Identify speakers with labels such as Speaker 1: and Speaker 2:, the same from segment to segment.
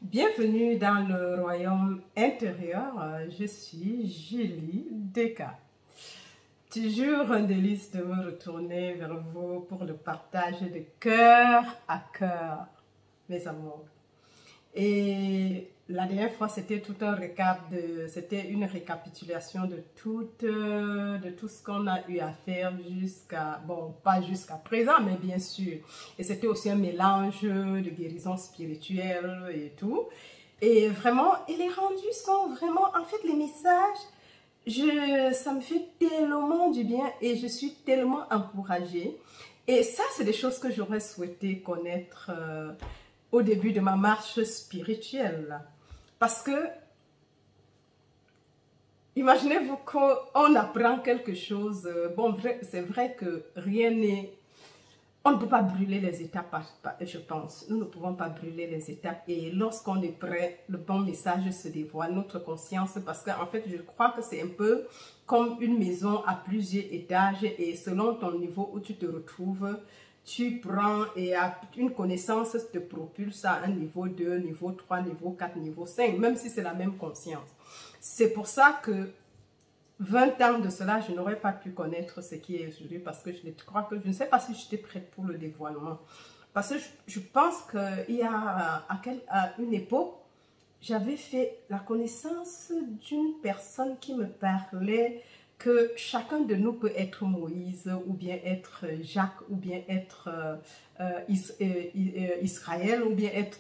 Speaker 1: Bienvenue dans le royaume intérieur, je suis Julie Deka. Toujours un délice de me retourner vers vous pour le partage de cœur à cœur, mes amours. Et la dernière fois, c'était tout un récap, c'était une récapitulation de tout ce qu'on a eu à faire jusqu'à, bon, pas jusqu'à présent, mais bien sûr. Et c'était aussi un mélange de guérison spirituelle et tout. Et vraiment, et les rendus sont vraiment, en fait, les messages, ça me fait tellement du bien et je suis tellement encouragée. Et ça, c'est des choses que j'aurais souhaité connaître au début de ma marche spirituelle. Parce que, imaginez-vous qu'on apprend quelque chose. Bon, c'est vrai que rien n'est... On ne peut pas brûler les étapes, je pense. Nous ne pouvons pas brûler les étapes. Et lorsqu'on est prêt, le bon message se dévoile, notre conscience. Parce qu'en fait, je crois que c'est un peu comme une maison à plusieurs étages. Et selon ton niveau où tu te retrouves, tu prends et une connaissance te propulse à un niveau 2, niveau 3, niveau 4, niveau 5, même si c'est la même conscience. C'est pour ça que 20 ans de cela, je n'aurais pas pu connaître ce qui est aujourd'hui parce que je crois que je ne sais pas si j'étais prête pour le dévoilement. Parce que je pense qu'il y a à une époque, j'avais fait la connaissance d'une personne qui me parlait que chacun de nous peut être Moïse, ou bien être Jacques, ou bien être Israël, ou bien être...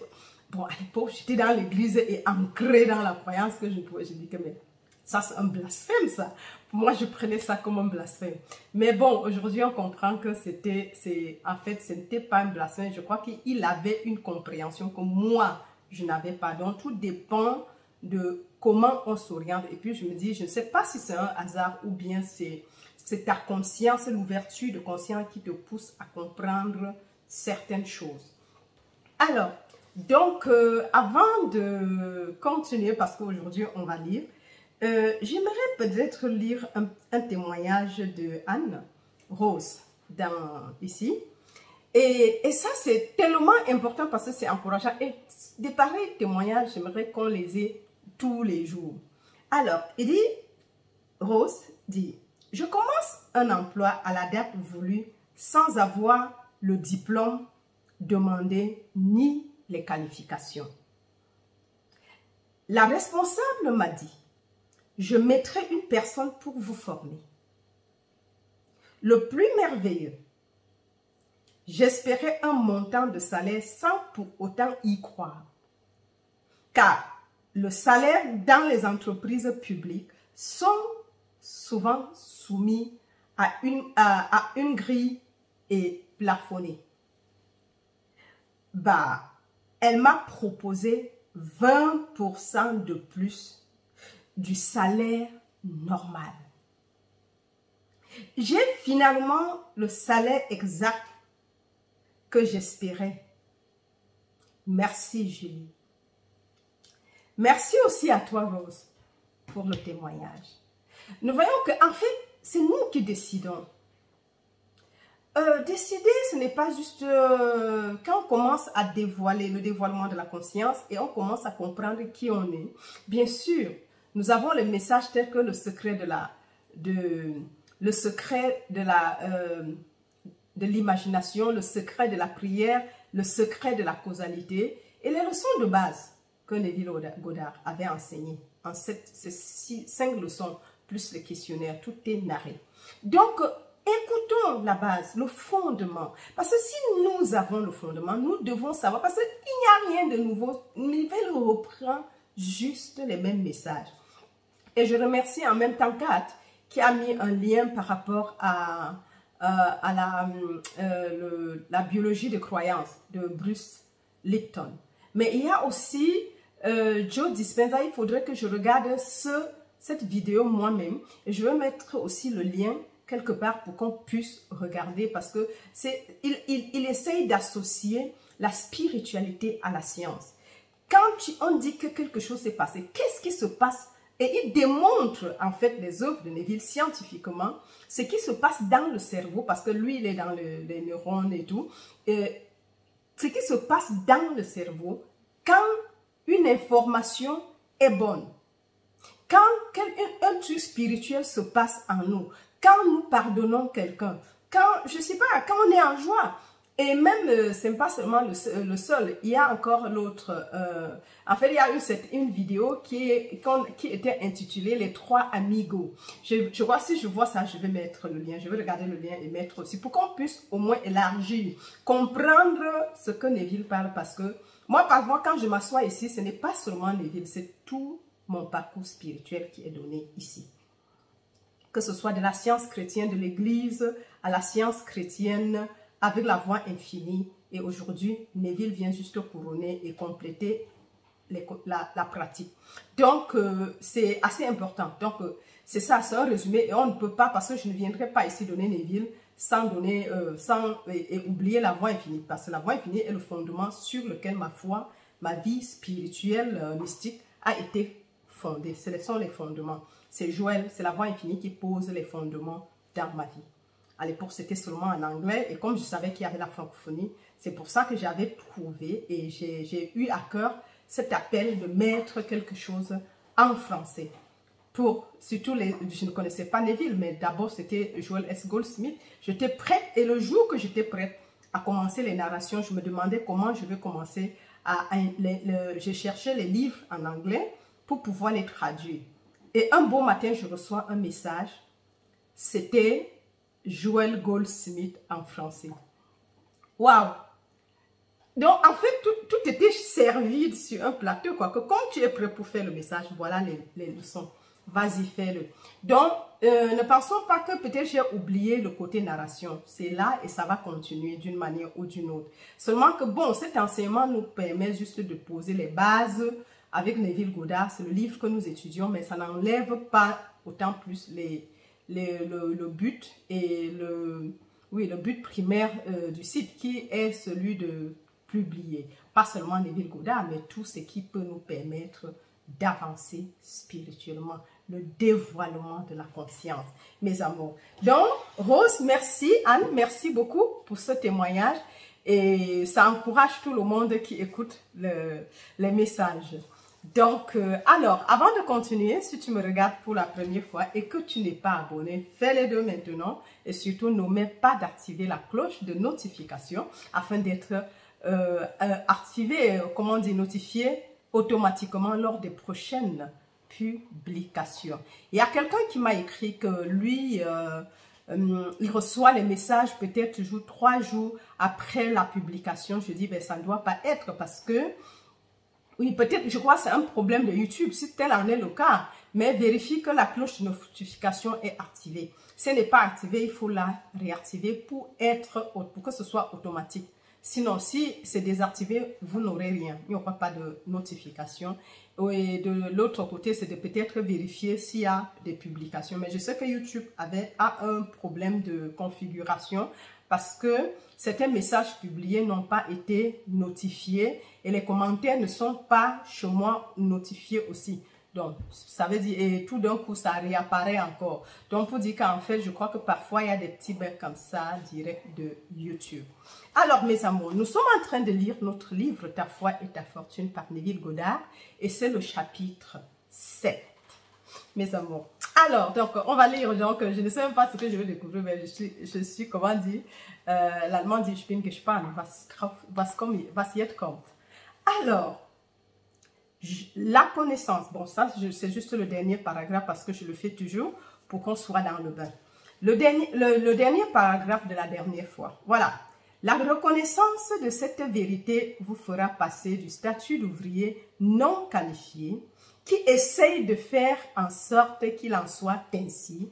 Speaker 1: Bon, à l'époque, j'étais dans l'église et ancrée dans la croyance que je pouvais. Je dis que mais ça, c'est un blasphème, ça. Pour moi, je prenais ça comme un blasphème. Mais bon, aujourd'hui, on comprend que en fait, ce n'était pas un blasphème. Je crois qu'il avait une compréhension que moi, je n'avais pas. Donc, tout dépend de comment on s'oriente. Et puis, je me dis, je ne sais pas si c'est un hasard ou bien c'est ta conscience, l'ouverture de conscience qui te pousse à comprendre certaines choses. Alors, donc, avant de continuer, parce qu'aujourd'hui, on va lire, j'aimerais peut-être lire un témoignage de Anne Rose ici. Et ça, c'est tellement important parce que c'est encourageant. Et des pareils témoignages, j'aimerais qu'on les ait tous les jours. Alors, Rose dit, « Je commence un emploi à la date voulue sans avoir le diplôme demandé ni les qualifications. La responsable m'a dit, « Je mettrai une personne pour vous former. Le plus merveilleux, j'espérais un montant de salaire sans pour autant y croire. Car le salaire dans les entreprises publiques sont souvent soumis à une grille et plafonnée. Bah, elle m'a proposé 20% de plus du salaire normal. J'ai finalement le salaire exact que j'espérais. Merci Julie. Merci aussi à toi Rose pour le témoignage. Nous voyons qu'en fait, c'est nous qui décidons. Décider, ce n'est pas juste quand on commence à dévoiler le dévoilement de la conscience et on commence à comprendre qui on est. Bien sûr, nous avons le message tel que le secret de l'imagination, le secret de la prière, le secret de la causalité et les leçons de base que Neville Goddard avait enseignées. En ces 5 leçons, plus le questionnaire, tout est narré. Donc, écoutons la base, le fondement. Parce que si nous avons le fondement, nous devons savoir, parce qu'il n'y a rien de nouveau. Neville reprend juste les mêmes messages. Et je remercie en même temps Kat qui a mis un lien par rapport à la biologie de croyance de Bruce Lipton. Mais il y a aussi Joe Dispenza. Il faudrait que je regarde cette vidéo moi-même. Et je vais mettre aussi le lien quelque part pour qu'on puisse regarder parce que il essaye d'associer la spiritualité à la science. Quand on dit que quelque chose s'est passé, qu'est-ce qui se passe? Et il démontre en fait les œuvres de Neville scientifiquement ce qui se passe dans le cerveau parce que lui il est dans les neurones et tout. Ce qui se passe dans le cerveau quand une information est bonne, quand un truc spirituel se passe en nous, quand nous pardonnons quelqu'un, quand, je sais pas, quand on est en joie, et même, ce n'est pas seulement le seul, il y a encore l'autre, en fait, il y a une vidéo qui était intitulée « Les 3 amigos ». Je vois, si je vois ça, je vais mettre le lien, je vais regarder le lien et mettre aussi, pour qu'on puisse au moins élargir, comprendre ce que Neville parle, parce que moi, parfois, quand je m'assois ici, ce n'est pas seulement Neville, c'est tout mon parcours spirituel qui est donné ici. Que ce soit de la science chrétienne de l'Église à la science chrétienne avec la voix infinie. Et aujourd'hui, Neville vient juste couronner et compléter la pratique. Donc, c'est assez important. Donc, c'est ça, c'est un résumé. Et on ne peut pas, parce que je ne viendrai pas ici donner Neville sans donner, et oublier la voix infinie. Parce que la voix infinie est le fondement sur lequel ma foi, ma vie spirituelle, mystique a été fondée. Ce sont les fondements. C'est Joël, c'est la voix infinie qui pose les fondements dans ma vie. À l'époque, c'était seulement en anglais. Et comme je savais qu'il y avait la francophonie, c'est pour ça que j'avais trouvé et j'ai eu à cœur cet appel de mettre quelque chose en français. Pour, surtout, je ne connaissais pas Neville, mais d'abord, c'était Joel S. Goldsmith. J'étais prête et le jour que j'étais prête à commencer les narrations, je me demandais comment je vais commencer je cherchais les livres en anglais pour pouvoir les traduire. Et un beau matin, je reçois un message. C'était Joel Goldsmith en français. Waouh! Donc, en fait, tout était servi sur un plateau, quoi. Que comme tu es prêt pour faire le message, voilà les leçons. Vas-y, fais-le. Donc, ne pensons pas que peut-être j'ai oublié le côté narration. C'est là et ça va continuer d'une manière ou d'une autre. Seulement que, bon, cet enseignement nous permet juste de poser les bases avec Neville Goddard. C'est le livre que nous étudions, mais ça n'enlève pas autant plus le but et le but primaire du site qui est celui de publier. Pas seulement Neville Goddard, mais tout ce qui peut nous permettre d'avancer spirituellement, le dévoilement de la conscience, mes amours. Donc, Rose, merci. Anne, merci beaucoup pour ce témoignage et ça encourage tout le monde qui écoute les messages. Donc, alors, avant de continuer, si tu me regardes pour la première fois et que tu n'es pas abonné, fais les deux maintenant et surtout n'oublie pas d'activer la cloche de notification afin d'être activé, comment dire, notifié automatiquement lors des prochaines publications. Il y a quelqu'un qui m'a écrit que lui, il reçoit les messages peut-être toujours 3 jours après la publication. Je dis, ben, ça ne doit pas être parce que, oui, peut-être, je crois que c'est un problème de YouTube, si tel en est le cas, mais vérifie que la cloche de notification est activée. Si elle n'est pas activée, il faut la réactiver pour que ce soit automatique. Sinon, si c'est désactivé, vous n'aurez rien. Il n'y aura pas de notification. Et de l'autre côté, c'est de peut-être vérifier s'il y a des publications. Mais je sais que YouTube a un problème de configuration parce que certains messages publiés n'ont pas été notifiés et les commentaires ne sont pas chez moi notifiés aussi. Donc, ça veut dire, et tout d'un coup, ça réapparaît encore. Donc, pour dire qu'en fait, je crois que parfois, il y a des petits bugs comme ça, direct de YouTube. Alors, mes amours, nous sommes en train de lire notre livre, Ta foi et ta fortune par Neville Goddard. Et c'est le chapitre 7. Mes amours. Alors, donc, on va lire. Donc, je ne sais même pas ce que je vais découvrir, mais je suis comment dire, l'allemand dit, ich bin gespannt, was jetzt kommt. Alors, la connaissance, bon ça c'est juste le dernier paragraphe parce que je le fais toujours pour qu'on soit dans le bain. Le dernier paragraphe de la dernière fois, voilà. La reconnaissance de cette vérité vous fera passer du statut d'ouvrier non qualifié qui essaye de faire en sorte qu'il en soit ainsi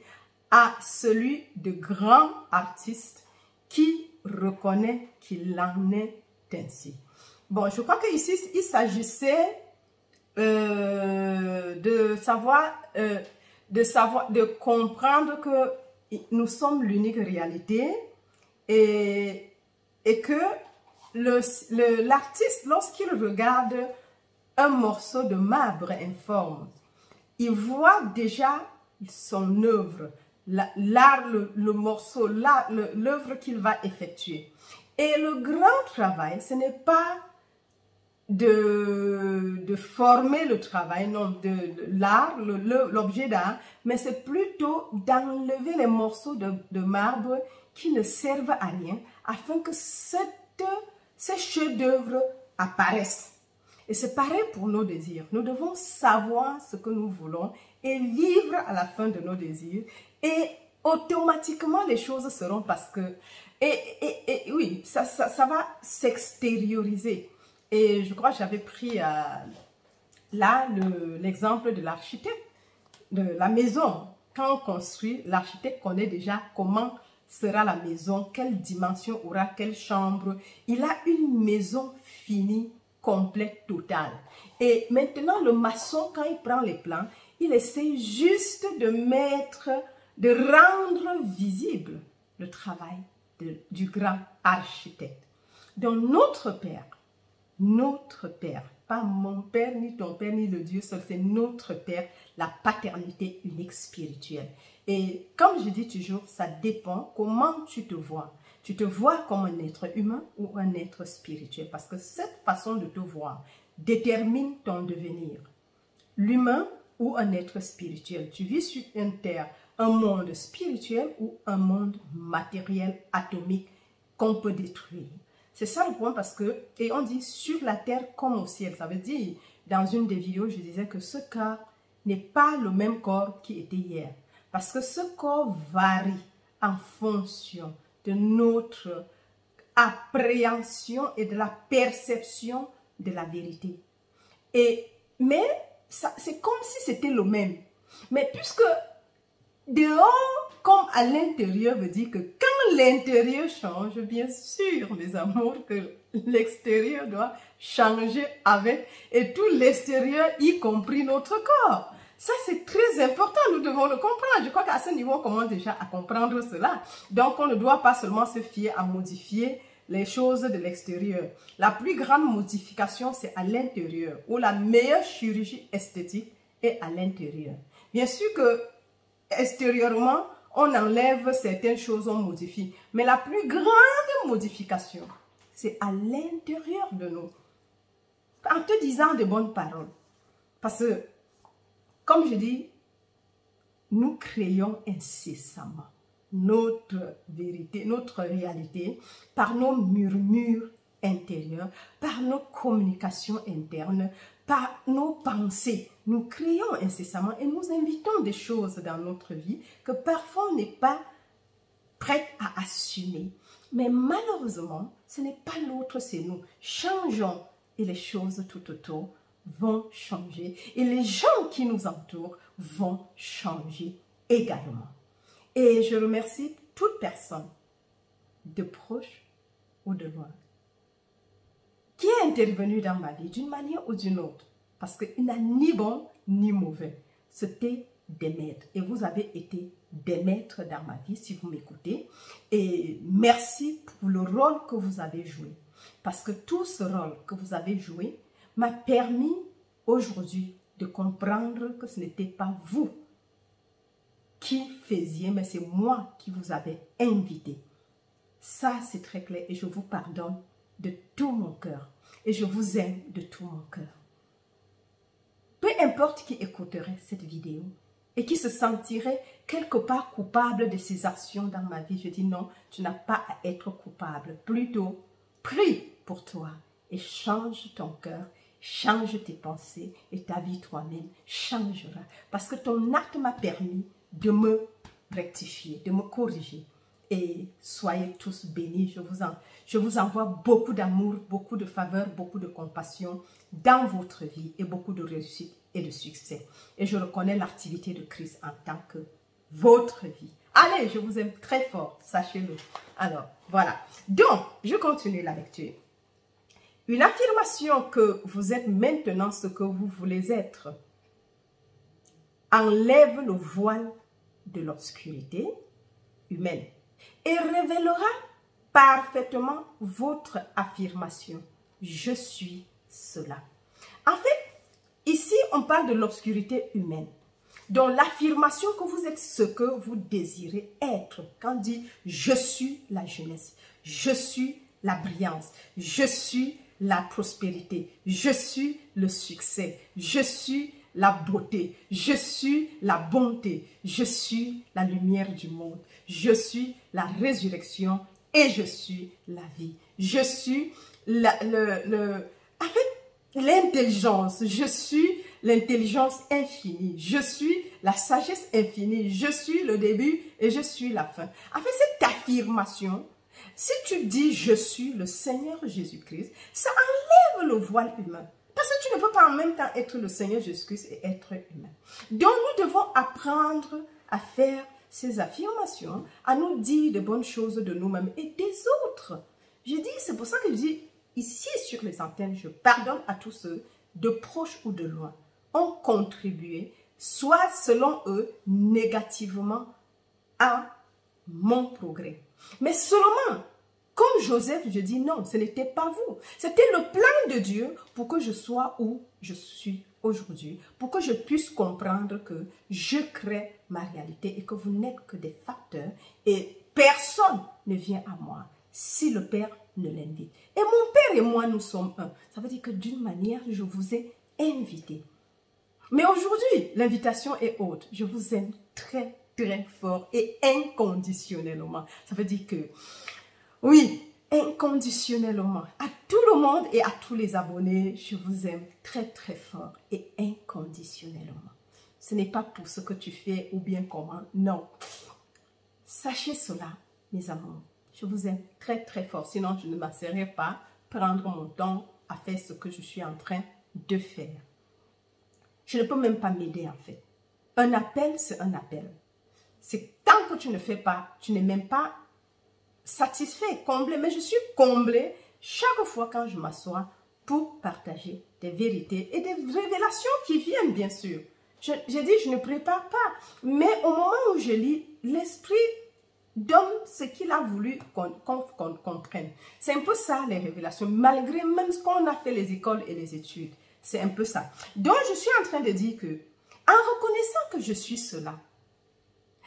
Speaker 1: à celui de grand artiste qui reconnaît qu'il en est ainsi. Bon, je crois qu'ici il s'agissait de comprendre que nous sommes l'unique réalité et que l'artiste, lorsqu'il regarde un morceau de marbre informe, il voit déjà son œuvre, l'art, le morceau, l'œuvre qu'il va effectuer. Et le grand travail, ce n'est pas de de former le travail, non, de l'art, l'objet d'art, mais c'est plutôt d'enlever les morceaux de marbre qui ne servent à rien afin que ces chefs-d'œuvre apparaissent. Et c'est pareil pour nos désirs. Nous devons savoir ce que nous voulons et vivre à la fin de nos désirs. Et automatiquement, les choses seront parce que... Et oui, ça va s'extérioriser. Et je crois que j'avais pris là l'exemple de l'architecte, de la maison. Quand on construit, l'architecte connaît déjà comment sera la maison, quelle dimension aura, quelle chambre. Il a une maison finie, complète, totale. Et maintenant, le maçon, quand il prend les plans, il essaie juste de rendre visible le travail du grand architecte. Donc notre Père, pas mon Père, ni ton Père, ni le Dieu seul, c'est notre Père, la paternité unique spirituelle. Et comme je dis toujours, ça dépend comment tu te vois. Tu te vois comme un être humain ou un être spirituel, parce que cette façon de te voir détermine ton devenir. L'humain ou un être spirituel. Tu vis sur une terre, un monde spirituel ou un monde matériel, atomique, qu'on peut détruire. C'est ça le point parce que, et on dit sur la terre comme au ciel. Ça veut dire, dans une des vidéos, je disais que ce corps n'est pas le même corps qui était hier. Parce que ce corps varie en fonction de notre appréhension et de la perception de la vérité. Mais c'est comme si c'était le même. Mais puisque dehors comme à l'intérieur veut dire que quand l'intérieur change, bien sûr, mes amours, que l'extérieur doit changer avec, et tout l'extérieur, y compris notre corps. Ça, c'est très important, nous devons le comprendre. Je crois qu'à ce niveau, on commence déjà à comprendre cela. Donc, on ne doit pas seulement se fier à modifier les choses de l'extérieur. La plus grande modification, c'est à l'intérieur, où la meilleure chirurgie esthétique est à l'intérieur. Bien sûr que extérieurement, on enlève certaines choses, on modifie. Mais la plus grande modification, c'est à l'intérieur de nous. En te disant de bonnes paroles. Parce que, comme je dis, nous créons incessamment notre vérité, notre réalité, par nos murmures intérieurs, par nos communications internes, par nos pensées. Nous créons incessamment et nous invitons des choses dans notre vie que parfois on n'est pas prêt à assumer. Mais malheureusement, ce n'est pas l'autre, c'est nous. Changeons et les choses tout autour vont changer. Et les gens qui nous entourent vont changer également. Et je remercie toute personne, de proche ou de loin, qui est intervenu dans ma vie d'une manière ou d'une autre. Parce qu'il n'a ni bon ni mauvais. C'était des maîtres. Et vous avez été des maîtres dans ma vie si vous m'écoutez. Et merci pour le rôle que vous avez joué. Parce que tout ce rôle que vous avez joué m'a permis aujourd'hui de comprendre que ce n'était pas vous qui faisiez, mais c'est moi qui vous avais invité. Ça, c'est très clair et je vous pardonne de tout mon cœur. Et je vous aime de tout mon cœur. Peu importe qui écouterait cette vidéo et qui se sentirait quelque part coupable de ses actions dans ma vie, je dis non, tu n'as pas à être coupable. Plutôt, prie pour toi et change ton cœur, change tes pensées et ta vie toi-même changera. Parce que ton acte m'a permis de me rectifier, de me corriger. Et soyez tous bénis. Je vous envoie beaucoup d'amour, beaucoup de faveur, beaucoup de compassion dans votre vie et beaucoup de réussite et de succès. Et je reconnais l'activité de Christ en tant que votre vie. Allez, je vous aime très fort, sachez-le. Alors, voilà. Donc, je continue la lecture. Une affirmation que vous êtes maintenant ce que vous voulez être enlève le voile de l'obscurité humaine et révélera parfaitement votre affirmation. Je suis cela. En fait, ici, on parle de l'obscurité humaine. Donc, l'affirmation que vous êtes ce que vous désirez être. Quand on dit « je suis la jeunesse »,« je suis la brillance »,« je suis la prospérité. Je suis le succès. Je suis la beauté. Je suis la bonté. Je suis la lumière du monde. Je suis la résurrection et je suis la vie. Je suis avec l'intelligence. Je suis l'intelligence infinie. Je suis la sagesse infinie. Je suis le début et je suis la fin. Avec cette affirmation, si tu dis « Je suis le Seigneur Jésus-Christ », ça enlève le voile humain. Parce que tu ne peux pas en même temps être le Seigneur Jésus-Christ et être humain. Donc nous devons apprendre à faire ces affirmations, à nous dire de bonnes choses de nous-mêmes et des autres. Je dis, c'est pour ça que je dis, ici sur les antennes, je pardonne à tous ceux, de proches ou de loin, ont contribué, soit selon eux, négativement à mon progrès. Mais seulement, comme Joseph, je dis non, ce n'était pas vous. C'était le plan de Dieu pour que je sois où je suis aujourd'hui, pour que je puisse comprendre que je crée ma réalité et que vous n'êtes que des facteurs et personne ne vient à moi si le Père ne l'invite. Et mon Père et moi, nous sommes un. Ça veut dire que d'une manière, je vous ai invité. Mais aujourd'hui, l'invitation est haute. Je vous aime très, très fort et inconditionnellement. Ça veut dire que, oui, inconditionnellement, à tout le monde et à tous les abonnés, je vous aime très, très fort et inconditionnellement. Ce n'est pas pour ce que tu fais ou bien comment, non. Sachez cela, mes amours. Je vous aime très, très fort. Sinon, je ne m'asserais pas prendre mon temps à faire ce que je suis en train de faire. Je ne peux même pas m'aider en fait. Un appel, c'est un appel. C'est tant que tu ne fais pas, tu n'es même pas satisfait, comblé. Mais je suis comblée chaque fois quand je m'assois pour partager des vérités et des révélations qui viennent bien sûr. J'ai dit, je ne prépare pas. Mais au moment où je lis, l'Esprit donne ce qu'il a voulu qu'on comprenne. C'est un peu ça les révélations, malgré même ce qu'on a fait les écoles et les études. C'est un peu ça. Donc je suis en train de dire que, en reconnaissant que je suis cela,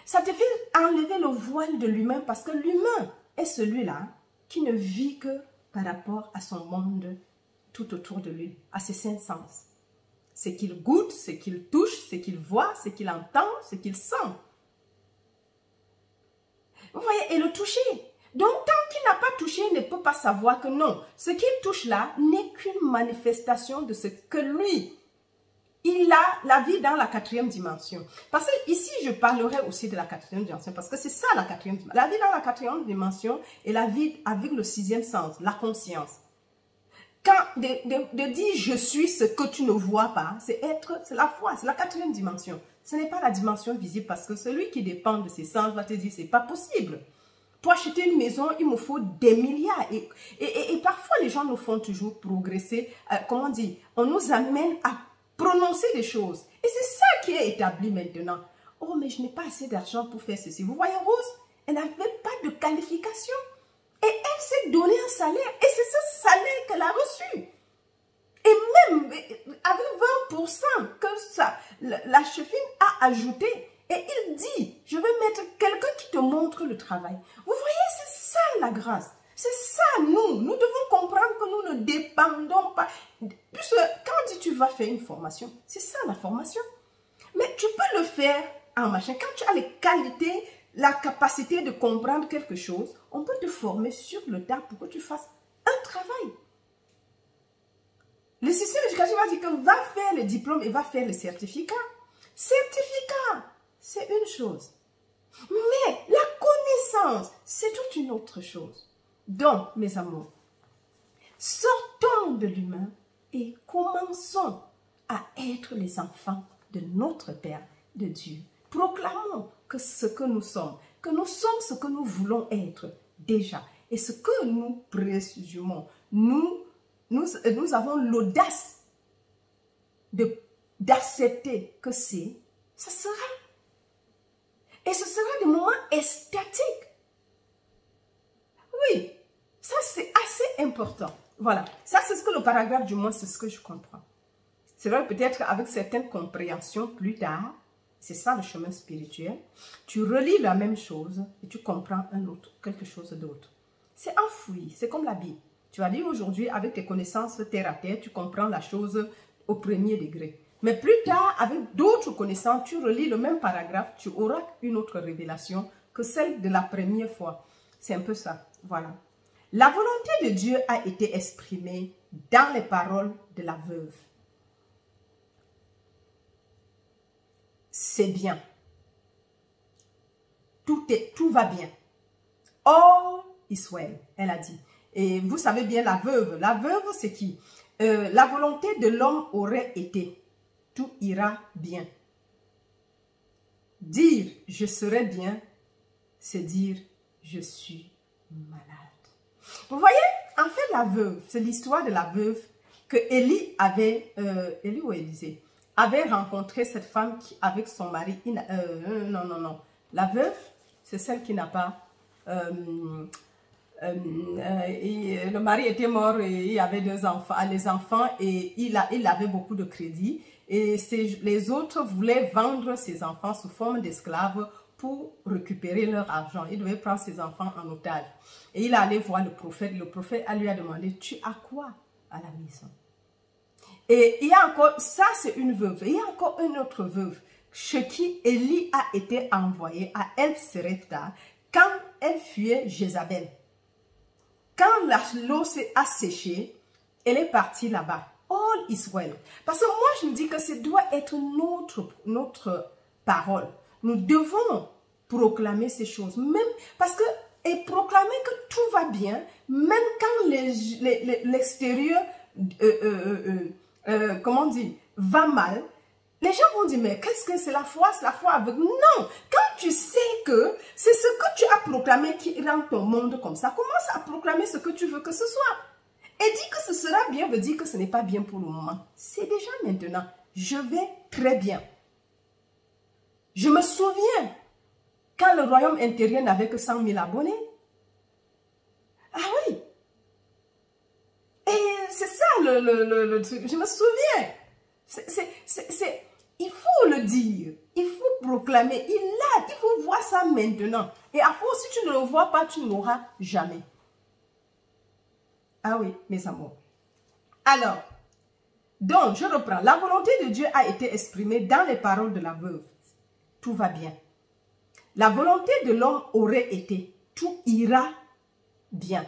Speaker 1: ça te fait enlever le voile de l'humain parce que l'humain est celui-là qui ne vit que par rapport à son monde tout autour de lui, à ses cinq sens. Ce qu'il goûte, ce qu'il touche, ce qu'il voit, ce qu'il entend, ce qu'il sent. Vous voyez, et le toucher. Donc, tant qu'il n'a pas touché, il ne peut pas savoir que non. Ce qu'il touche là n'est qu'une manifestation de ce que lui, il a la vie dans la quatrième dimension. Parce que ici, je parlerai aussi de la quatrième dimension, parce que c'est ça la quatrième dimension. La vie dans la quatrième dimension et la vie avec le sixième sens, la conscience. Quand de dire je suis ce que tu ne vois pas, c'est la foi, c'est la quatrième dimension. Ce n'est pas la dimension visible parce que celui qui dépend de ses sens va te dire c'est pas possible. Pour acheter une maison, il me faut des milliards. Et parfois, les gens nous font toujours progresser. Comment dire? On nous amène à prononcer des choses. Et c'est ça qui est établi maintenant. Oh, mais je n'ai pas assez d'argent pour faire ceci. Vous voyez, Rose, elle n'avait pas de qualification. Et elle s'est donné un salaire. Et c'est ce salaire qu'elle a reçu. Et même avec 20% que ça, la chefine a ajouté. Et il dit, je vais mettre quelqu'un qui te montre le travail. Vous voyez, c'est ça la grâce. C'est ça, nous. Nous devons comprendre que nous ne dépendons pas. Puisque quand on dit tu vas faire une formation, c'est ça la formation. Mais tu peux le faire en machin. Quand tu as les qualités, la capacité de comprendre quelque chose, on peut te former sur le tas pour que tu fasses un travail. Le système éducatif va dire que va faire le diplôme et va faire le certificat. Certificat, c'est une chose. Mais la connaissance, c'est toute une autre chose. Donc, mes amours, sortons de l'humain et commençons à être les enfants de notre Père, de Dieu. Proclamons que ce que nous sommes ce que nous voulons être déjà. Et ce que nous présumons, nous avons l'audace d'accepter que ça sera. Et ce sera des moments extatiques. Oui, ça c'est assez important. Voilà, ça c'est ce que le paragraphe du moins, c'est ce que je comprends. C'est vrai, peut-être avec certaines compréhensions plus tard, c'est ça le chemin spirituel, tu relis la même chose et tu comprends quelque chose d'autre. C'est enfoui, c'est comme la Bible. Tu vas dire aujourd'hui, avec tes connaissances terre à terre, tu comprends la chose au premier degré. Mais plus tard, avec d'autres connaissances, tu relis le même paragraphe, tu auras une autre révélation que celle de la première fois. C'est un peu ça, voilà. La volonté de Dieu a été exprimée dans les paroles de la veuve. C'est bien. Tout va bien. All is well, elle a dit. Et vous savez bien, la veuve c'est qui? La volonté de l'homme aurait été, tout ira bien. Dire je serai bien, c'est dire je suis malade. Vous voyez, en fait, la veuve, c'est l'histoire de la veuve que Élie avait, Élie ou Élisée, avait rencontré cette femme qui, avec son mari. Non. La veuve, c'est celle qui n'a pas... le mari était mort et il avait deux enfants, les enfants, et il avait beaucoup de crédit. Et les autres voulaient vendre ses enfants sous forme d'esclaves pour récupérer leur argent. Il devait prendre ses enfants en otage. Et il allait voir le prophète. Le prophète lui a demandé, tu as quoi à la maison? Et il y a encore, ça c'est une veuve. Il y a encore une autre veuve chez qui Élie a été envoyé à El-Serepta quand elle fuyait Jézabel. Quand l'eau a séché, elle est partie là-bas. All is well. Parce que moi, je me dis que ce doit être notre parole. Nous devons proclamer ces choses. Même parce que, et proclamer que tout va bien, même quand l'extérieur, comment dire, va mal, les gens vont dire, mais qu'est-ce que c'est la foi aveugle? Non, quand tu sais que c'est ce que tu as proclamé qui rend ton monde comme ça, commence à proclamer ce que tu veux que ce soit. Et dire que ce sera bien veut dire que ce n'est pas bien pour le moment. C'est déjà maintenant. Je vais très bien. Je me souviens quand le royaume intérieur n'avait que 100 000 abonnés. Ah oui. Et c'est ça le truc. Je me souviens. Il faut le dire. Il faut proclamer. Il faut voir ça maintenant. Et à force, si tu ne le vois pas, tu ne l'auras jamais. Ah oui, mes amours. Alors, donc, je reprends. La volonté de Dieu a été exprimée dans les paroles de la veuve. Tout va bien. La volonté de l'homme aurait été, tout ira bien.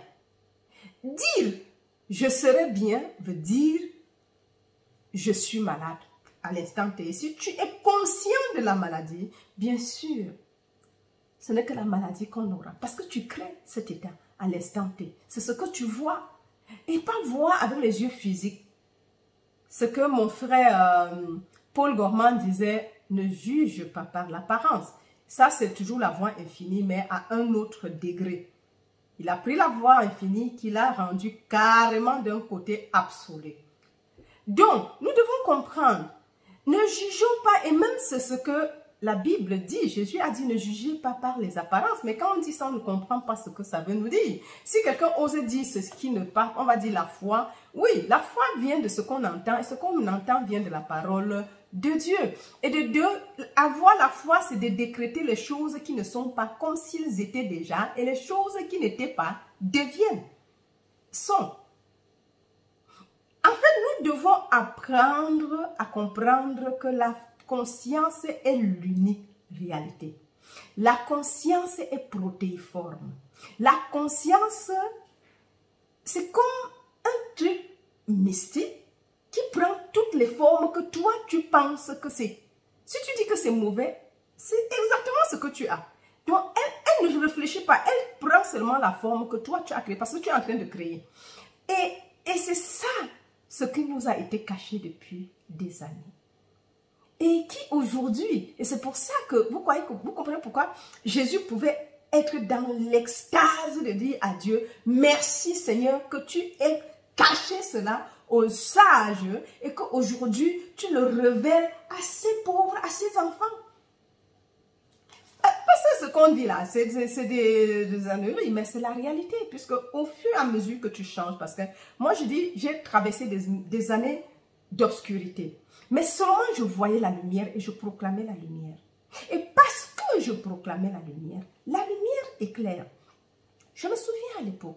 Speaker 1: Dire, je serai bien, veut dire, je suis malade à l'instant T. Si tu es conscient de la maladie, bien sûr, ce n'est que la maladie qu'on aura. Parce que tu crées cet état à l'instant T. C'est ce que tu vois. Et pas voir avec les yeux physiques. Ce que mon frère Paul Gorman disait, ne juge pas par l'apparence. Ça, c'est toujours la voie infinie, mais à un autre degré. Il a pris la voie infinie qu'il a rendue carrément d'un côté absolu. Donc, nous devons comprendre, ne jugeons pas, et même c'est ce que la Bible dit. Jésus a dit, ne jugez pas par les apparences. Mais quand on dit ça, on ne comprend pas ce que ça veut nous dire. Si quelqu'un ose dire ce qui ne parle, on va dire la foi. Oui, la foi vient de ce qu'on entend. Et ce qu'on entend vient de la parole de Dieu. Et avoir la foi, c'est de décréter les choses qui ne sont pas comme s'ils étaient déjà. Et les choses qui n'étaient pas deviennent. Sont. En fait, nous devons apprendre à comprendre que la conscience est l'unique réalité. La conscience est protéiforme. La conscience, c'est comme un truc mystique qui prend toutes les formes que toi, tu penses que c'est. Si tu dis que c'est mauvais, c'est exactement ce que tu as. Donc, elle ne réfléchit pas. Elle prend seulement la forme que toi, tu as créée parce que tu es en train de créer. Et c'est ça ce qui nous a été caché depuis des années. Et qui aujourd'hui, et c'est pour ça que vous comprenez pourquoi Jésus pouvait être dans l'extase de dire à Dieu, merci Seigneur que tu aies caché cela aux sages et qu'aujourd'hui tu le révèles à ces pauvres, à ces enfants. Parce que ce qu'on dit là, c'est des âneries, mais c'est la réalité, puisque au fur et à mesure que tu changes, parce que moi je dis, j'ai traversé des années d'obscurité. Mais seulement je voyais la lumière et je proclamais la lumière. Et parce que je proclamais la lumière éclaire. Je me souviens à l'époque,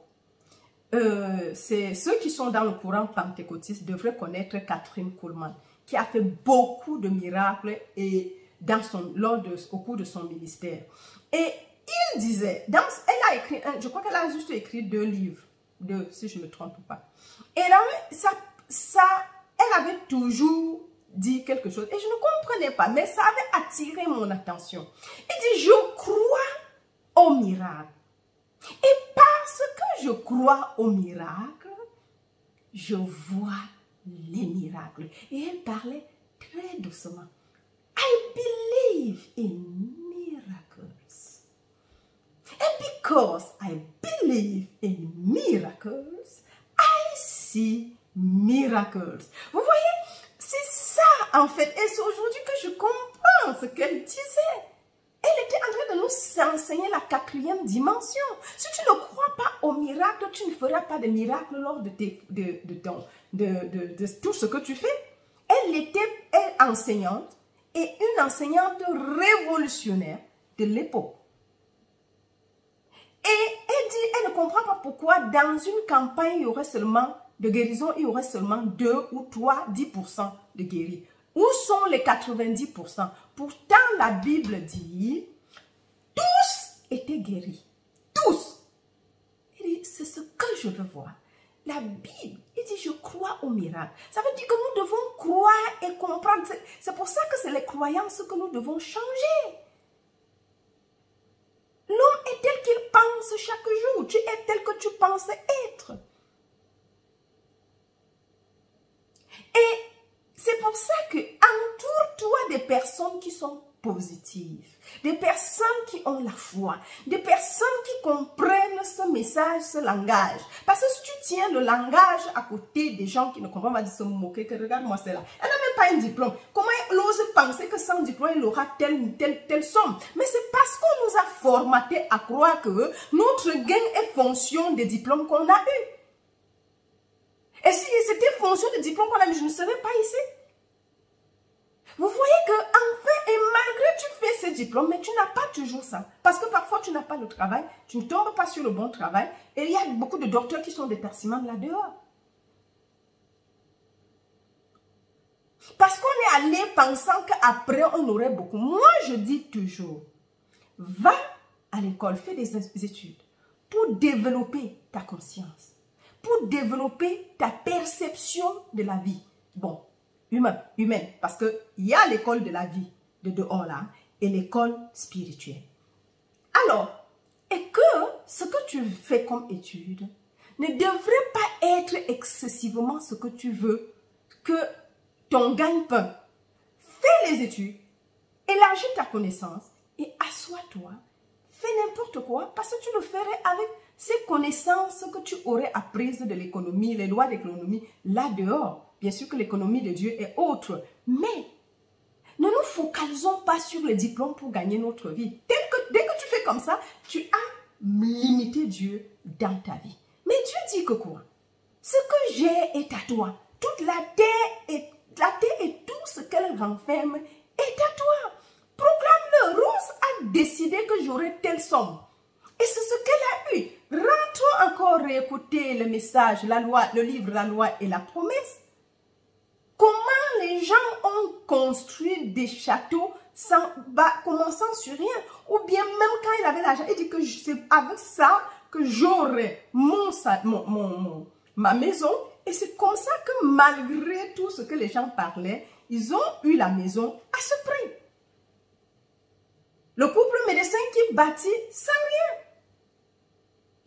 Speaker 1: ceux qui sont dans le courant pentecôtiste devraient connaître Kathryn Kuhlman, qui a fait beaucoup de miracles et au cours de son ministère. Et il disait, elle a écrit, je crois qu'elle a juste écrit 2 livres, si je ne me trompe pas. Et là, elle avait toujours dit quelque chose et je ne comprenais pas, mais ça avait attiré mon attention. Il dit, je crois au miracle. Et parce que je crois au miracle, je vois les miracles. Et elle parlait très doucement. I believe in miracles. And because I believe in miracles, I see miracles. Vous voyez, c'est ça en fait. Et c'est aujourd'hui que je comprends ce qu'elle disait. Elle était en train de nous enseigner la 4e dimension. Si tu ne crois pas au miracle, tu ne feras pas de miracle lors de tout ce que tu fais. Elle était enseignante et une enseignante révolutionnaire de l'époque. Et elle dit, elle ne comprend pas pourquoi dans une campagne, il y aurait seulement de guérison, il y aurait seulement 2 ou 3, 10% de guéris. Où sont les 90%? Pourtant, la Bible dit, tous étaient guéris. Tous. Il dit, c'est ce que je veux voir. La Bible, il dit, je crois au miracle. Ça veut dire que nous devons croire et comprendre. C'est pour ça que c'est les croyances que nous devons changer. L'homme est tel qu'il pense chaque jour. Tu es tel que tu penses être. Et c'est pour ça que entoure-toi des personnes qui sont positives, des personnes qui ont la foi, des personnes qui comprennent ce message, ce langage. Parce que si tu tiens le langage à côté des gens qui ne comprennent pas, de se moquer, que regarde-moi celle-là, elle n'a même pas un diplôme. Comment elle ose penser que sans diplôme, elle aura telle somme? Mais c'est parce qu'on nous a formaté à croire que notre gain est fonction des diplômes qu'on a eus. Et si c'était fonction des diplômes qu'on a eu, je ne serais pas ici. Vous voyez que enfin, et malgré tu fais ce diplôme, mais tu n'as pas toujours ça. Parce que parfois tu n'as pas le travail, tu ne tombes pas sur le bon travail. Et il y a beaucoup de docteurs qui sont des persimans là-dehors. Parce qu'on est allé pensant qu'après on aurait beaucoup. Moi je dis toujours, va à l'école, fais des études pour développer ta conscience, pour développer ta perception de la vie. Bon. Humaine, parce qu'il y a l'école de la vie de dehors là et l'école spirituelle. Alors, et que ce que tu fais comme étude ne devrait pas être excessivement ce que tu veux que ton gagne-pain. Fais les études, élargis ta connaissance et assois-toi, fais n'importe quoi parce que tu le ferais avec ces connaissances que tu aurais apprises de l'économie, les lois d'économie là dehors. Bien sûr que l'économie de Dieu est autre, mais ne nous focalisons pas sur les diplômes pour gagner notre vie. Dès que tu fais comme ça, tu as limité Dieu dans ta vie. Mais Dieu dit que quoi? Ce que j'ai est à toi. Toute la terre et tout ce qu'elle renferme est à toi. Proclame-le. Rose a décidé que j'aurai telle somme. Et c'est ce qu'elle a eu. Rentrons encore réécouter le message, la loi, le livre, la loi et la promesse. Comment les gens ont construit des châteaux commençant sur rien. Ou bien même quand il avait l'argent, il dit que c'est avec ça que j'aurai ma maison. Et c'est comme ça que malgré tout ce que les gens parlaient, ils ont eu la maison à ce prix. Le couple médecin qui bâtit sans rien.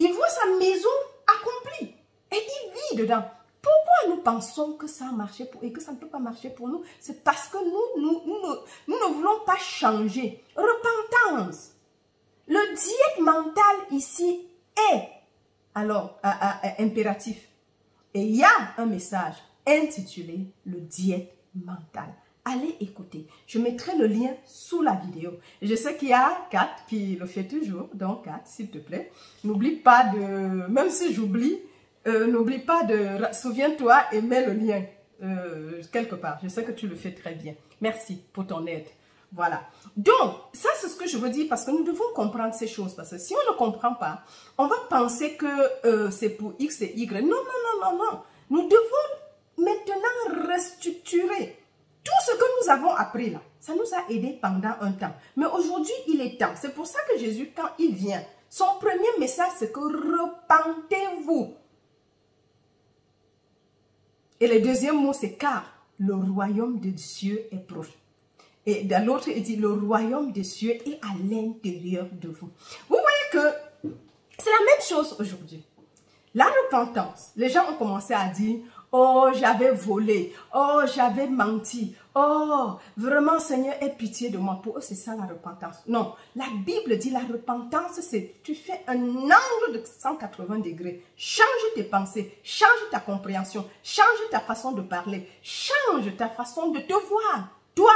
Speaker 1: Il voit sa maison accomplie et il vit dedans. Pourquoi nous pensons que ça a marché et que ça ne peut pas marcher pour nous? C'est parce que nous ne voulons pas changer. Repentance. Le diète mental ici est alors impératif. Et il y a un message intitulé le diète mental. Allez écouter. Je mettrai le lien sous la vidéo. Je sais qu'il y a Kat qui le fait toujours. Donc Kat, s'il te plaît, n'oublie pas de... Même si j'oublie, n'oublie pas de... Souviens-toi et mets le lien quelque part. Je sais que tu le fais très bien. Merci pour ton aide. Voilà. Donc, ça c'est ce que je veux dire parce que nous devons comprendre ces choses. Parce que si on ne comprend pas, on va penser que c'est pour X et Y. Non, non, non, non, non. Nous devons maintenant restructurer tout ce que nous avons appris là. Ça nous a aidé pendant un temps. Mais aujourd'hui, il est temps. C'est pour ça que Jésus, quand il vient, son premier message, c'est que repentez-vous. Et le deuxième mot, c'est car le royaume de Dieu est proche. Et dans l'autre, il dit, le royaume des cieux est à l'intérieur de vous. Vous voyez que c'est la même chose aujourd'hui. La repentance, les gens ont commencé à dire, oh, j'avais volé, oh, j'avais menti, oh, vraiment, Seigneur, aie pitié de moi. Pour eux, c'est ça la repentance. Non, la Bible dit la repentance, c'est tu fais un angle de 180 degrés. Change tes pensées, change ta compréhension, change ta façon de parler, change ta façon de te voir, toi.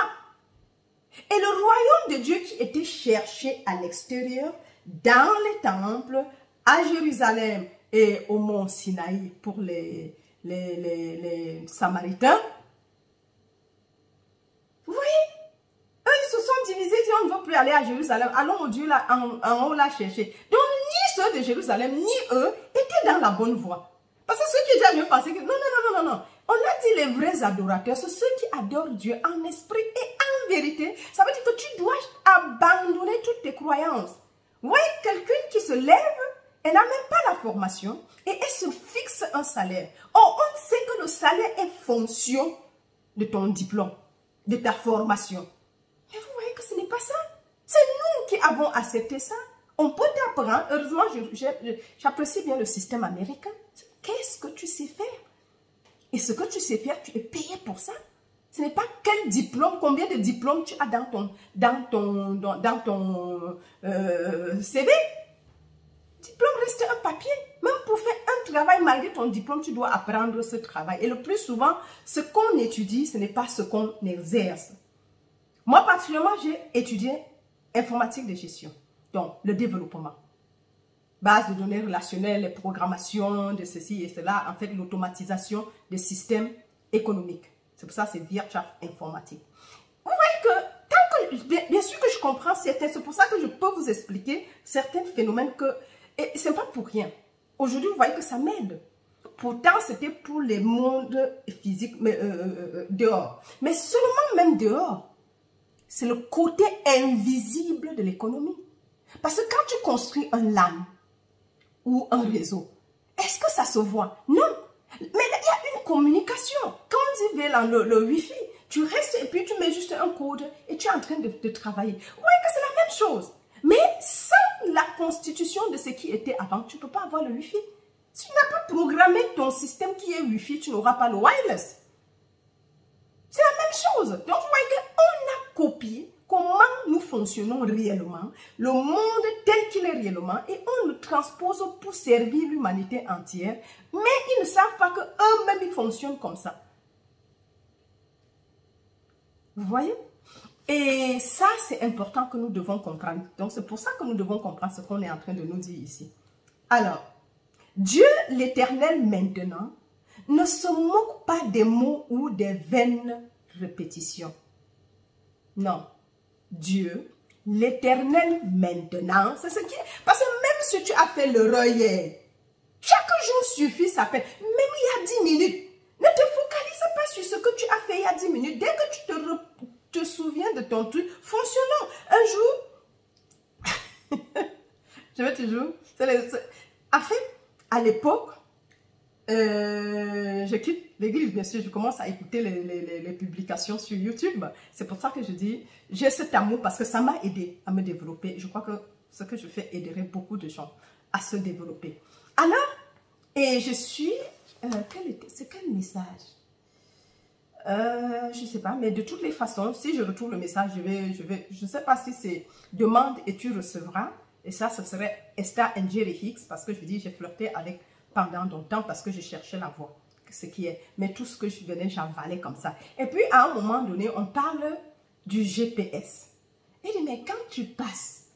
Speaker 1: Et le royaume de Dieu qui était cherché à l'extérieur, dans les temples, à Jérusalem et au mont Sinaï pour les Samaritains. Vous voyez, eux ils se sont divisés, ils disent on ne veut plus aller à Jérusalem, allons au Dieu là, en haut là chercher. Donc ni ceux de Jérusalem, ni eux étaient dans la bonne voie. Parce que ceux qui étaient à Dieu pensaient que non, non, non, non, non, non. On a dit les vrais adorateurs, c'est ceux qui adorent Dieu en esprit et en vérité. Ça veut dire que tu dois abandonner toutes tes croyances. Vous voyez, quelqu'un qui se lève, elle n'a même pas la formation et elle se fixe un salaire. Or, on sait que le salaire est fonction de ton diplôme, de ta formation. Mais vous voyez que ce n'est pas ça. C'est nous qui avons accepté ça. On peut t'apprendre. Heureusement, j'apprécie bien le système américain. Qu'est-ce que tu sais faire? Et ce que tu sais faire, tu es payé pour ça. Ce n'est pas quel diplôme, combien de diplômes tu as dans ton CV. Diplôme reste un papier. Même pour faire un travail, malgré ton diplôme, tu dois apprendre ce travail. Et le plus souvent, ce qu'on étudie, ce n'est pas ce qu'on exerce. Moi, particulièrement, j'ai étudié informatique de gestion. Donc, le développement. Base de données relationnelles, les programmations de ceci et cela. En fait, l'automatisation des systèmes économiques. C'est pour ça que c'est Wirtschaft informatique. Vous voyez que, tant que, bien sûr que je comprends certains, c'est pour ça que je peux vous expliquer certains phénomènes que, et ce n'est pas pour rien. Aujourd'hui, vous voyez que ça m'aide. Pourtant, c'était pour les mondes physiques, dehors. Mais seulement même dehors, c'est le côté invisible de l'économie. Parce que quand tu construis un LAN ou un réseau, est-ce que ça se voit? Non. Mais il y a une communication. Quand on dit le Wi-Fi, tu restes et puis tu mets juste un code et tu es en train de travailler. Vous voyez que c'est la même chose. Mais sans la constitution de ce qui était avant, tu ne peux pas avoir le Wi-Fi. Si tu n'as pas programmé ton système qui est Wi-Fi, tu n'auras pas le wireless. C'est la même chose. Donc, vous voyez qu'on a copié comment nous fonctionnons réellement, le monde tel qu'il est réellement, et on le transpose pour servir l'humanité entière, mais ils ne savent pas qu'eux-mêmes, ils fonctionnent comme ça. Vous voyez? Et ça, c'est important que nous devons comprendre. Donc, c'est pour ça que nous devons comprendre ce qu'on est en train de nous dire ici. Alors, Dieu l'Éternel maintenant ne se moque pas des mots ou des vaines répétitions. Non. Dieu, l'Éternel maintenant, c'est ce qui est. Parce que même si tu as fait l'erreur hier, chaque jour suffit, ça fait. Même il y a 10 minutes, ne te focalise pas sur ce que tu as fait il y a 10 minutes. Dès que tu te souviens de ton truc, fonctionnons. Un jour, je vais toujours. En fait, à l'époque, je quitte l'église, bien sûr, je commence à écouter les publications sur YouTube. C'est pour ça que je dis, j'ai cet amour parce que ça m'a aidé à me développer. Je crois que ce que je fais aiderait beaucoup de gens à se développer. Alors, et je suis, c'est quel message? Je ne sais pas, mais de toutes les façons, si je retrouve le message, je ne sais pas si c'est demande et tu recevras. Et ça, ce serait Esther Njeri Hicks parce que je dis, j'ai flirté avec pendant longtemps parce que je cherchais la voie, ce qui est, mais tout ce que je venais, j'avalais comme ça. Et puis, à un moment donné, on parle du GPS. Et dit, mais quand tu passes,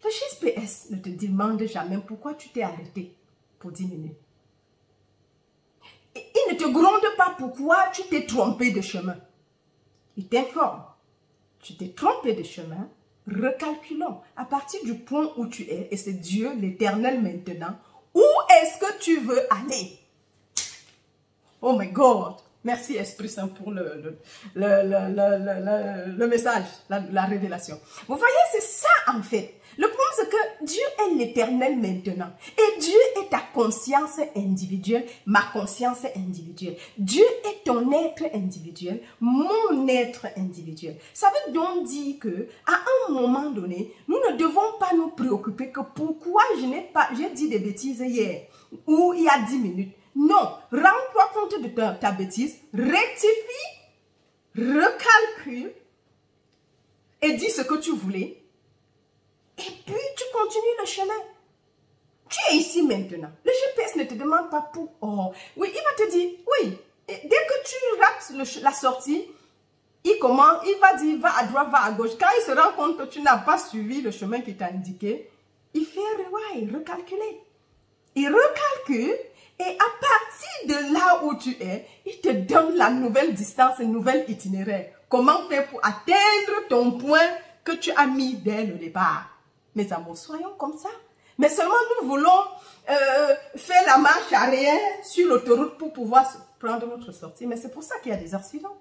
Speaker 1: le GPS ne te demande jamais pourquoi tu t'es arrêté pour 10 minutes. Il ne te gronde pas pourquoi tu t'es trompé de chemin. Il t'informe. tu t'es trompé de chemin, recalculons. À partir du point où tu es, et c'est Dieu, l'Éternel maintenant, où est-ce que tu veux aller? Oh my God! Merci Esprit Saint pour le message, la révélation. Vous voyez, c'est ça en fait. Le problème, c'est que Dieu est l'Éternel maintenant. Et Dieu est ta conscience individuelle, ma conscience individuelle. Dieu est ton être individuel, mon être individuel. Ça veut donc dire que à un moment donné, nous ne devons pas nous préoccuper que pourquoi j'ai dit des bêtises hier ou il y a 10 minutes. Non, rends-toi compte de ta bêtise, rectifie, recalcule et dis ce que tu voulais. Et puis, tu continues le chemin. Tu es ici maintenant. Le GPS ne te demande pas pour... Oh, oui, il va te dire, oui, et dès que tu rates la sortie, il va dire, va à droite, va à gauche. Quand il se rend compte que tu n'as pas suivi le chemin qu'il t'a indiqué, il fait rewind, recalculer. Il recalcule et à partir de là où tu es, il te donne la nouvelle distance, une nouvelle itinéraire. Comment faire pour atteindre ton point que tu as mis dès le départ. Mes amours, soyons comme ça. Mais seulement nous voulons faire la marche arrière sur l'autoroute pour pouvoir prendre notre sortie. Mais c'est pour ça qu'il y a des accidents.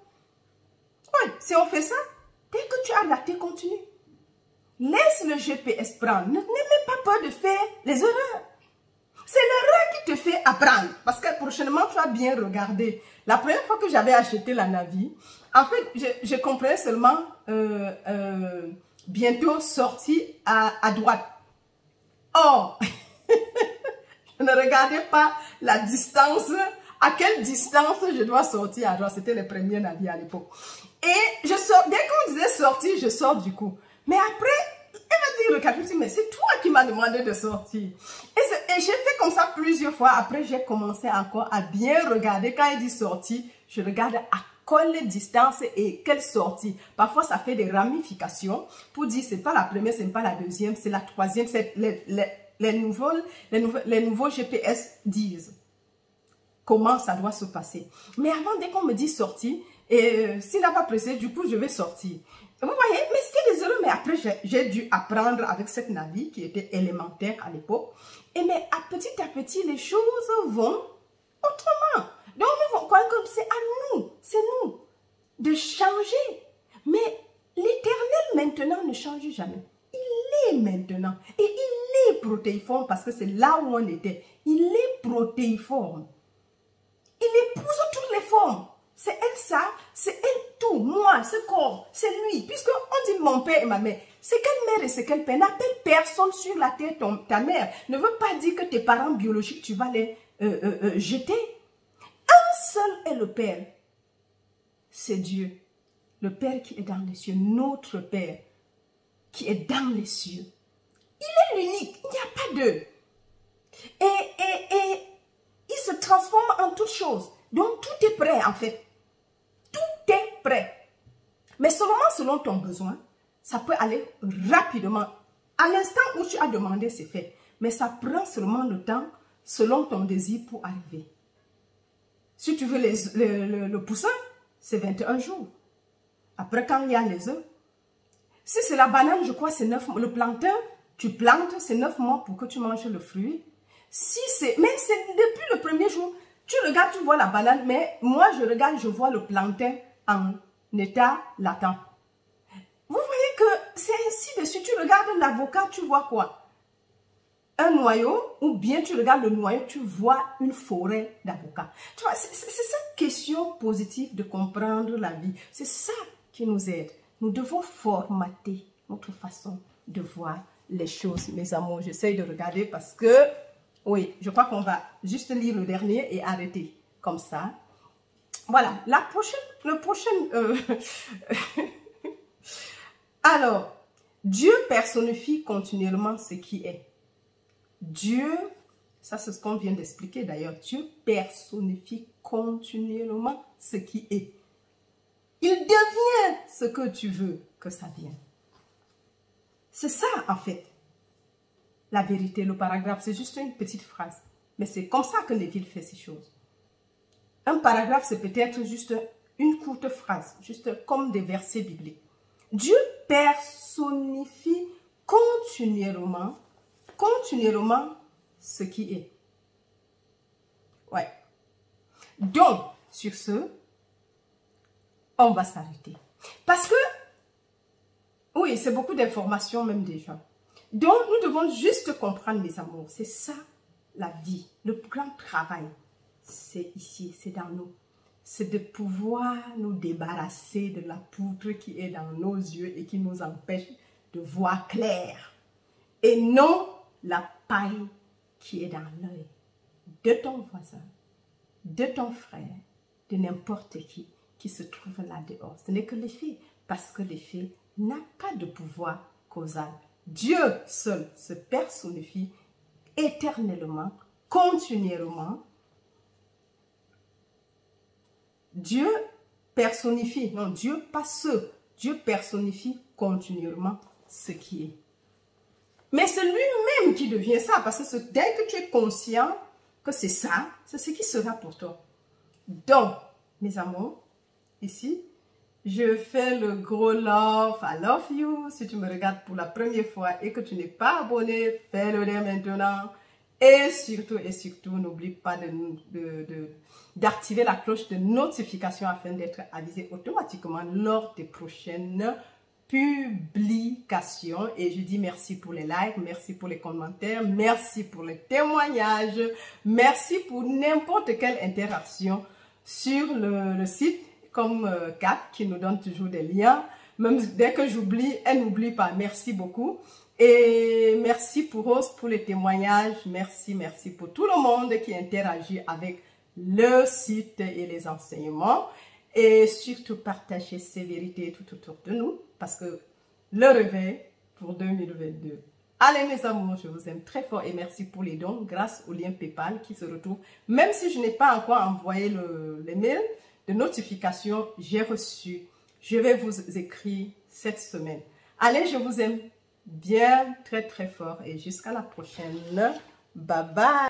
Speaker 1: Oui, si on fait ça, dès que tu as raté, continue. Laisse le GPS prendre. N'aie même pas peur de faire les erreurs. C'est l'erreur qui te fait apprendre. Parce que prochainement, tu as bien regardé. La première fois que j'avais acheté la Navi, en fait, je comprenais seulement bientôt sortie à droite. Or, je ne regardais pas la distance, à quelle distance je dois sortir à droite. C'était les premiers Navi à l'époque. Et dès qu'on disait sortir, je sors du coup. Mais après, elle m'a dit, le capitaine, mais c'est toi qui m'as demandé de sortir. Et j'ai fait comme ça plusieurs fois. Après, j'ai commencé encore à bien regarder. Quand il dit sortir, je regarde à quelle distance et quelle sortie. Parfois, ça fait des ramifications pour dire, c'est pas la première, c'est pas la deuxième, c'est la troisième. Les nouveaux GPS disent comment ça doit se passer. Mais avant, dès qu'on me dit sortir, et s'il n'a pas pressé, du coup, je vais sortir. Vous voyez, mais c'était des erreurs, mais après, j'ai dû apprendre avec cette Navi qui était élémentaire à l'époque. Et mais à petit, les choses vont autrement. Donc, nous croyons que c'est à nous, c'est nous, de changer. Mais l'Éternel maintenant ne change jamais. Il est maintenant. Et il est protéiforme parce que c'est là où on était. Il est protéiforme. Il épouse toutes les formes. C'est elle ça, c'est elle tout, moi, ce corps, c'est lui. Puisqu'on dit mon père et ma mère, c'est quelle mère et c'est quel père? N'appelle personne sur la terre ta mère. Ne veut pas dire que tes parents biologiques, tu vas les jeter. Un seul est le Père. C'est Dieu. Le Père qui est dans les cieux. Notre Père qui est dans les cieux. Il est l'unique. Il n'y a pas d'eux. Et il se transforme en toutes choses. Donc tout est prêt en fait. Tout est prêt. Mais seulement selon ton besoin, ça peut aller rapidement. À l'instant où tu as demandé, c'est fait. Mais ça prend seulement le temps selon ton désir pour arriver. Si tu veux le poussin, c'est 21 jours. Après, quand il y a les œufs, si c'est la banane, je crois, c'est 9 mois. Le plantain, tu plantes, c'est 9 mois pour que tu manges le fruit. Mais c'est depuis le premier jour. Tu regardes, tu vois la banane, mais moi, je regarde, je vois le plantain en état latent. Vous voyez que c'est ainsi de suite. Tu regardes l'avocat, tu vois quoi? Un noyau, ou bien tu regardes le noyau, tu vois une forêt d'avocats. Tu vois, c'est cette question positive de comprendre la vie. C'est ça qui nous aide. Nous devons formater notre façon de voir les choses, mes amours. J'essaye de regarder parce que, oui, je crois qu'on va juste lire le dernier et arrêter comme ça. Voilà, le prochain... Alors, Dieu personnifie continuellement ce qui est. Dieu, ça c'est ce qu'on vient d'expliquer d'ailleurs, Dieu personnifie continuellement ce qui est. Il devient ce que tu veux que ça vienne. C'est ça en fait. La vérité, le paragraphe, c'est juste une petite phrase. Mais c'est comme ça que Neville fait ces choses. Un paragraphe, c'est peut-être juste une courte phrase, juste comme des versets bibliques. Dieu personnifie continuellement ce qui est. Ouais. Donc, sur ce, on va s'arrêter. Parce que, oui, c'est beaucoup d'informations même déjà. Donc, nous devons juste comprendre, mes amours, c'est ça la vie, le grand travail. C'est ici, c'est dans nous. C'est de pouvoir nous débarrasser de la poudre qui est dans nos yeux et qui nous empêche de voir clair. Et non la paille qui est dans l'œil de ton voisin, de ton frère, de n'importe qui se trouve là dehors. Ce n'est que l'effet, parce que l'effet n'a pas de pouvoir causal. Dieu seul se personnifie éternellement, continuellement. Dieu personnifie, non, Dieu pas ce, Dieu personnifie continuellement ce qui est. Mais c'est lui-même qui devient ça, parce que dès que tu es conscient que c'est ça, c'est ce qui sera pour toi. Donc, mes amours, ici, je fais le gros love, I love you. Si tu me regardes pour la première fois et que tu n'es pas abonné, fais-le dès maintenant. Et surtout, n'oublie pas d'activer la cloche de notification afin d'être avisé automatiquement lors des prochaines publications. Et je dis merci pour les likes, merci pour les commentaires, merci pour les témoignages, merci pour n'importe quelle interaction sur le site, comme Kat qui nous donne toujours des liens. Même dès que j'oublie, elle n'oublie pas. Merci beaucoup. Et merci pour Rose pour les témoignages. Merci pour tout le monde qui interagit avec le site et les enseignements. Et surtout, partagez ces vérités tout autour de nous. Parce que le réveil pour 2022. Allez mes amours, je vous aime très fort et merci pour les dons grâce au lien PayPal qui se retrouve. Même si je n'ai pas encore envoyé les mails de notification, j'ai reçu. Je vais vous écrire cette semaine. Allez, je vous aime bien très fort et jusqu'à la prochaine. Bye bye.